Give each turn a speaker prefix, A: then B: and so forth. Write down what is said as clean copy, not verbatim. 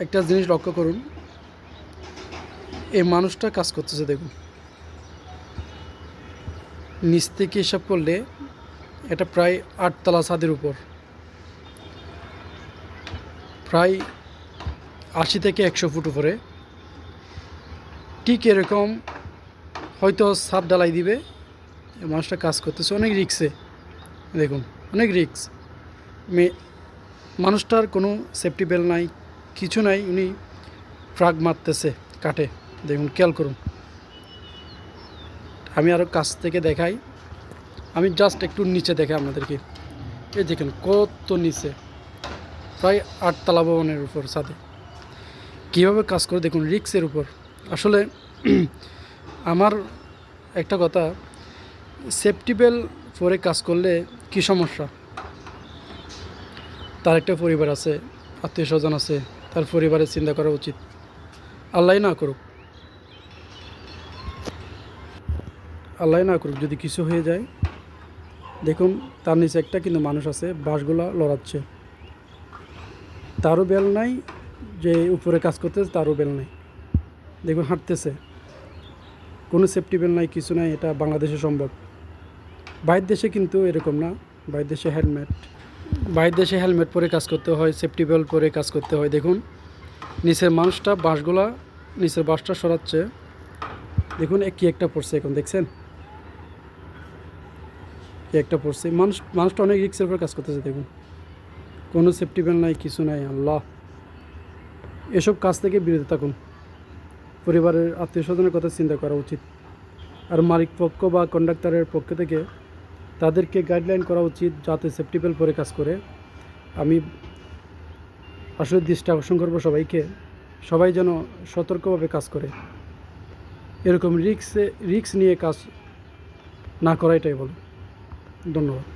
A: একটা জিনিস লক্ষ্য করুন, এই মানুষটা কাজ করতেছে দেখুন, নিচ থেকে হিসাব করলে এটা প্রায় 8 তলা ছাদের উপর, প্রায় 80 থেকে 100 ফুট উপরে। ঠিক এরকম হয়তো ছাদ ঢালাই দিবে। এই মানুষটা কাজ করতেছে অনেক রিক্সে, দেখুন অনেক রিক্স। মানুষটার কোনো সেফটি বেল্ট নাই, কিছু নাই, উনি ট্রাক মারতেছে কাটে, দেখুন খেয়াল করুন। আমি আরও কাছ থেকে দেখাই, আমি জাস্ট একটু নিচে দেখাই আপনাদেরকে। এই দেখুন কত নিচে, প্রায় 8 তলা ভবনের উপর ছাদে কীভাবে কাজ করে দেখুন, রিক্সের উপর। আসলে আমার একটা কথা, সেফটি বেল্ট পরে কাজ করলে কী সমস্যা? তার একটা পরিবার আছে, আত্মীয় স্বজন আছে, তার পরিবারের চিন্তা করা উচিত। আল্লাহ না করুক, আল্লাহ না করুক যদি কিছু হয়ে যায়। দেখুন তার নিচে একটা কিন্তু মানুষ আছে, বাঁশগুলা লড়াচ্ছে, তারও বেল নাই, যে উপরে কাজ করতেছে তারও বেল নাই, দেখুন হাঁটতেছে, কোনো সেফটি বেল নাই, কিছু নাই। এটা বাংলাদেশে সম্ভব, বাইরের দেশে কিন্তু এরকম না। বাইরের দেশে হেলমেট পরে কাজ করতে হয়, সেফটি বেল্ট পরে কাজ করতে হয়। দেখুন নিচের মানুষটা বাঁশগুলা, নিচের বাঁশটা সরাচ্ছে, দেখুন কি একটা পড়ছে, এখন দেখছেন কি একটা পড়ছে। মানুষটা অনেক রিক্সের উপর কাজ করতেছে, দেখুন কোনো সেফটি বেল্ট নাই, কিছু নাই। আল্লাহ, এসব কাজ থেকে বিরত থাকুন, পরিবারের আত্মীয় স্বজনের কথা চিন্তা করা উচিত। আর মালিক পক্ষ বা কন্ডাক্টরের পক্ষ থেকে তাদেরকে গাইডলাইন করা উচিত যাতে সেফটি বেল্ট পরে কাজ করে। আমি আসলে দৃষ্টি আকর্ষণ করবো সবাইকে, সবাই যেন সতর্কভাবে কাজ করে, এরকম রিক্স নিয়ে কাজ না করাইটাই বলো। ধন্যবাদ।